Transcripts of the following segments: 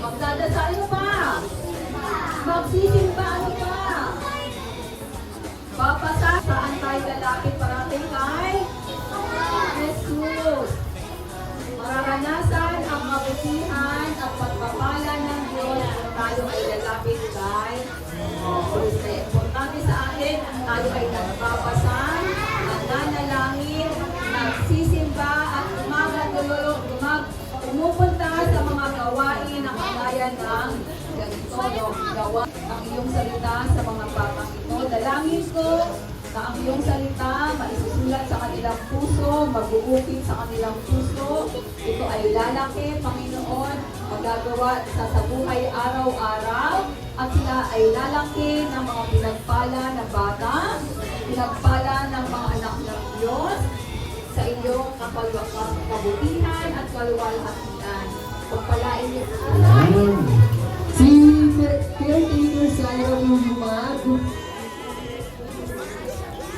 Magdadasal ano pa? Magsisimba ano pa? Papasa, saan tayo lalapit parating kay Jesus. Mararanasan ang kabutihan at pagpapala ng Diyos kung tayo ay lalapit kay Jesus. Importante sa atin, tayo ay nagpapasal, nananalangin, nagsisimba at pumupunta sa mga gawain na kagaya ng ganito, gawa ang iyong salita sa mga batang ito. Dalangin ko na ang iyong salita maisusulat sa kanilang puso, mag-uukit sa kanilang puso. Ito ay lalaki, Panginoon, magagawa sa buhay araw-araw at sila ay lalaki ng mga pinagpala na bata, pinagpala ng mga anak ng Diyos sa iyong kabutihan at kaluwalhatian. Pagpalain niyo sa si Caretaker Sarah Lumag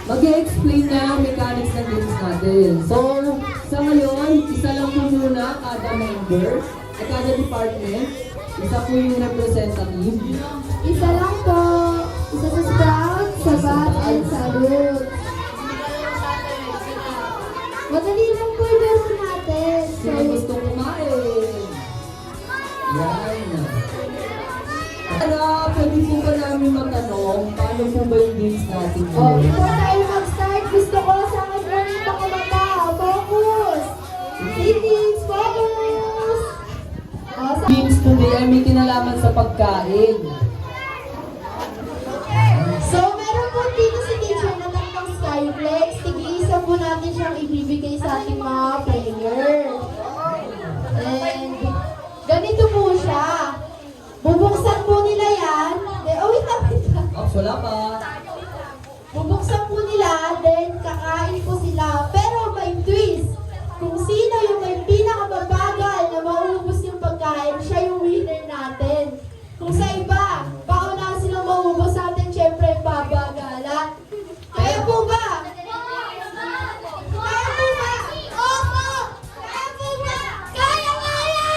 mag-i-explain na ang mechanics ng games natin. So, sa ngayon, isa lang po muna kada member at kada department. Isa po yung representative. Isa lang po. Isa sa Sprout, sa Bat, and sa Roots. Madali lang po yung laro natin. Sino gusto kumain? Yan. Tara, pwede po ba namin magtanong paano po ba yung games natin? Before tayo mag-start, gusto ko sa akin mga kumata. Focus! Settings, focus! Games today ay may kinalaman sa pagkain. So, meron po dito si teacher na tatlong Skyflex. Tig-isa po natin siyang ibibigay sa ating mga player. And, ganito po siya. Bubuksan po nila yan. Wait lang. Wala pa. Bubuksan po nila, then kakain po sila. Pero may twist. Kung sino yung may pinakababagal na maubos yung pagkain, siya yung winner natin. Kung sa iba, pauna silang maubos sa atin, syempre babagalan. Kaya po ba? Kaya po ba? Opo! Kaya po ba? Kaya-kaya!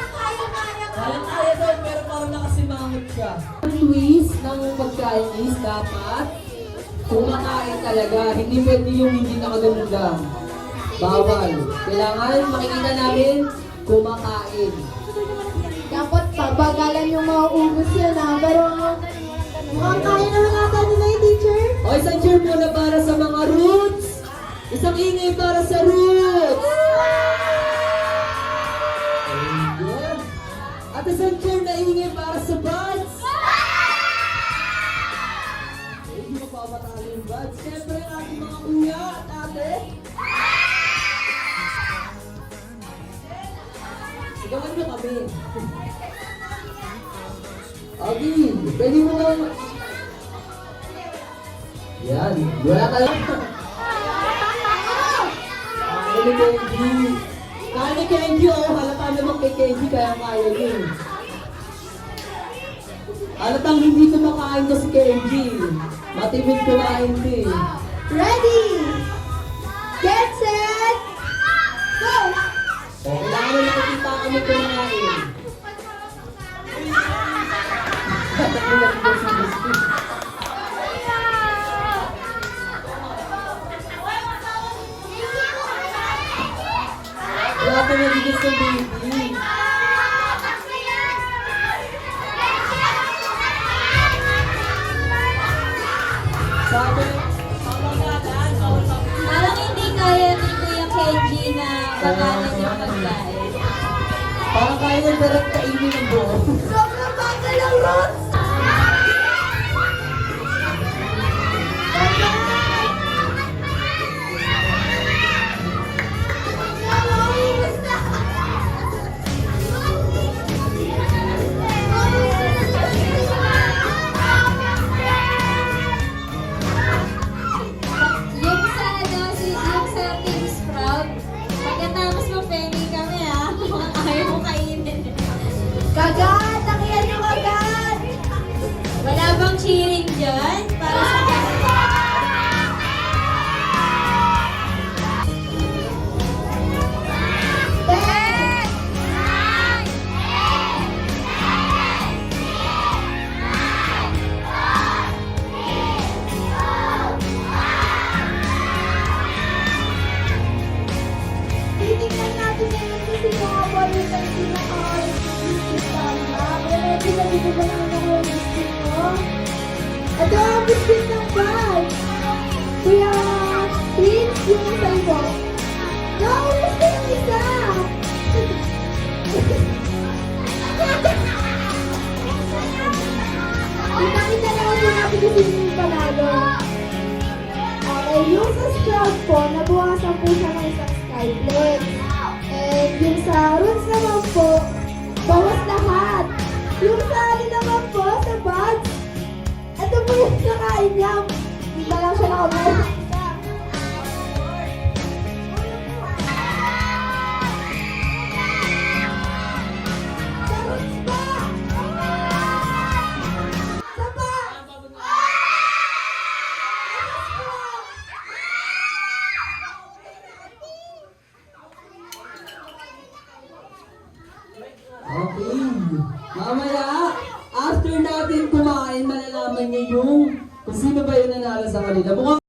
Kaya-kaya! Kaya doon, pero parang nakasimangot siya. Ang twist ng pagkain is dapat kumakain talaga. Hindi pwede yung hindi nakaganon lang. Bawal. Kailangan makikita namin kumakain. Dapat pabagalan yung mauubos yan pero mukhang kaya naman ata nila yung teacher. O, isang cheer muna para sa mga Roots. Isang ingay para sa Roots. Ayan. At isang cheer na ingay para sa Buds. Hindi mo pa matalo yung Buds. Siyempre ang ating mga kuya at ate. Sigawan nyo kami. Agi, pwede mo nga. Yan, wala ka lang. Kaya ni Kenji. Kaya ni Kenji, halata naman kay Kenji, kaya kaya din. Halatang hindi kumakain to si Kenji. Matimid kumain din. Ready! Get set! Go! O, kailangan na nakikita kami kumain. Wala ko nagigis ng baby. Sabi, Parang hindi kaya ni Kuya Kenji na bakalan yung pagkain. parang kaya yung direct kainin ng buo. Sobrang bagal ang Roots! Yung sa yung sa Team Sprout, pagkatapos mo pengi kami kung ayaw mo kainin. Kagat! Takiyan nyo kagat! Wala bang cheering dyan? Para sa yung may pinaka-biscuit tama. Kaya pinabili ba naman ako yung biscuit ko? Ito ang biscuit ng bag. Kuya, Prince, yung isa mo. Naubos ko yung isa. Kita-kita na ako natin kung sino yung panalo. Okay, yung sa Sprout po, nabukasan po siya ng isang Skyflex. And yung sa Roots naman po, bawas lahat. Yung sa ano naman po, sa Buds, ito po yung nakain niya. Hindi na lang siya nakabuhay. Sa Roots pa! Sa Buds! Okay. Mamaya, after natin kumain, malalaman niyo yung kung sino ba yung nanalo sa kanila. Mukhang